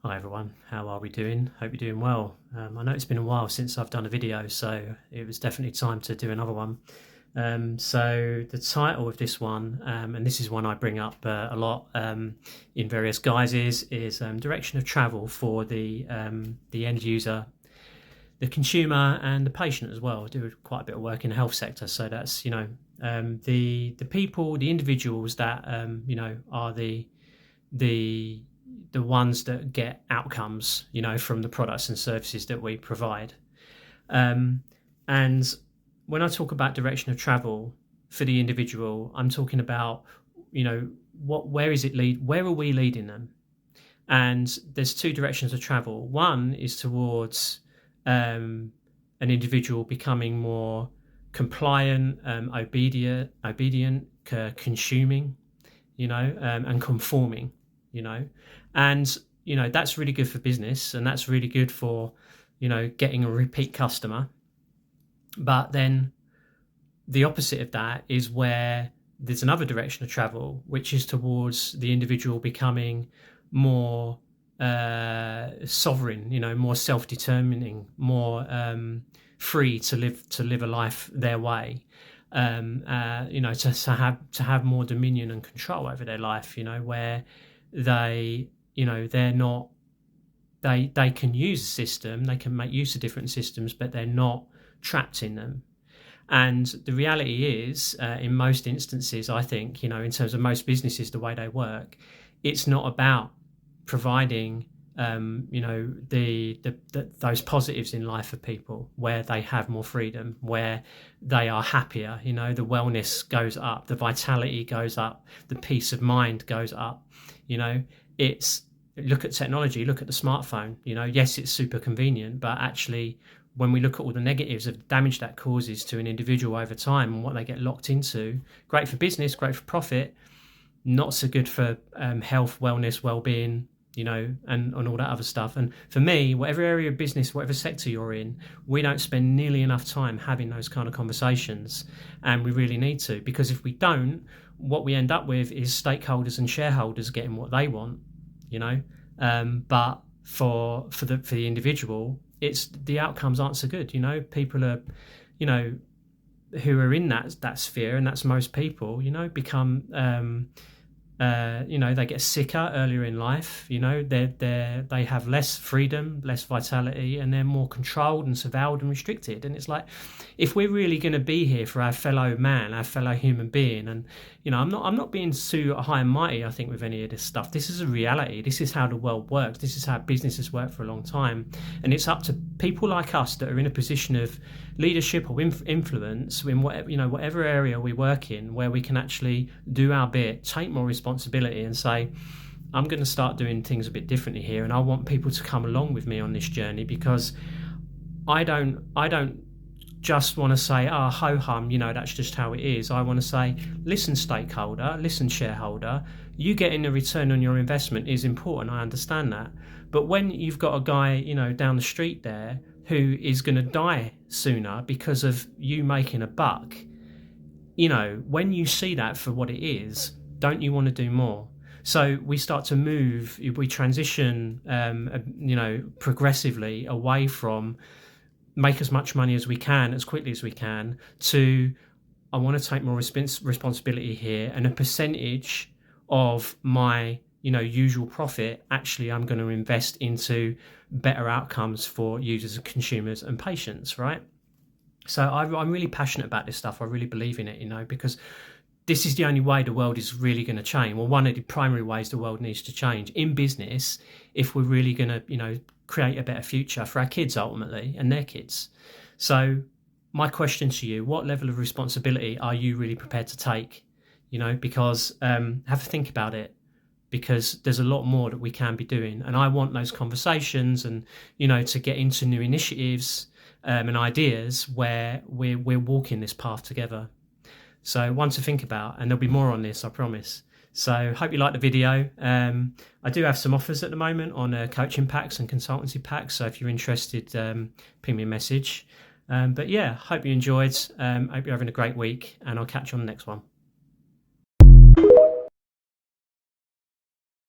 Hi everyone, how are we doing? Hope you're doing well. I know it's been a while since I've done a video, so it was definitely time to do another one. So the title of this one, and this is one I bring up a lot in various guises, is direction of travel for the end user, the consumer, and the patient as well. I do quite a bit of work in the health sector, so that's the people, the individuals that are the ones that get outcomes, from the products and services that we provide. And when I talk about direction of travel for the individual, I'm talking about, where is it lead? Where are we leading them? And there's two directions of travel. One is towards an individual becoming more compliant, obedient, consuming, and conforming. And that's really good for business, and that's really good for getting a repeat customer. But then the opposite of that is where there's another direction of travel, which is towards the individual becoming more sovereign, more self-determining, more free to live a life their way, to have more dominion and control over their life, where they can use a system, they can make use of different systems, but they're not trapped in them. And the reality is, in most instances, I think, in terms of most businesses, the way they work, it's not about providing those positives in life for people, where they have more freedom, where they are happier, the wellness goes up, the vitality goes up, the peace of mind goes up. It's, look at technology, look at the smartphone, yes, it's super convenient, but actually when we look at all the negatives of damage that causes to an individual over time and what they get locked into, great for business, great for profit, not so good for health, wellness, well-being, and all that other stuff. And for me, whatever area of business, whatever sector you're in, we don't spend nearly enough time having those kind of conversations, and we really need to, because if we don't, what we end up with is stakeholders and shareholders getting what they want, but for the individual, it's the outcomes aren't so good. People are, who are in that sphere, and that's most people, become they get sicker earlier in life. They have less freedom, less vitality, and they're more controlled and surveilled and restricted. And it's like, if we're really going to be here for our fellow man, our fellow human being, and I'm not being too high and mighty, I think, with any of this stuff. This is a reality. This is how the world works. This is how business has worked for a long time, and it's up to people like us that are in a position of leadership or influence in whatever area we work in, where we can actually do our bit, take more responsibility, and say, I'm going to start doing things a bit differently here, and I want people to come along with me on this journey, because I don't just want to say, ho hum, that's just how it is. I want to say, listen, stakeholder, listen, shareholder, you getting a return on your investment is important. I understand that. But when you've got a guy, down the street there who is going to die sooner because of you making a buck, when you see that for what it is, don't you want to do more? So we start to move, we transition, progressively away from make as much money as we can, as quickly as we can, to I want to take more responsibility here, and a percentage of my usual profit, actually I'm going to invest into better outcomes for users, consumers, and patients, right? So I'm really passionate about this stuff. I really believe in it, because this is the only way the world is really going to change. Well, one of the primary ways the world needs to change in business, if we're really going to, create a better future for our kids ultimately, and their kids. So my question to you, what level of responsibility are you really prepared to take? Because have a think about it, because there's a lot more that we can be doing. And I want those conversations and, to get into new initiatives and ideas where we're walking this path together. So one to think about, and there'll be more on this, I promise. So hope you like the video. I do have some offers at the moment on coaching packs and consultancy packs. So if you're interested, ping me a message. But yeah, hope you enjoyed. Hope you're having a great week, and I'll catch you on the next one.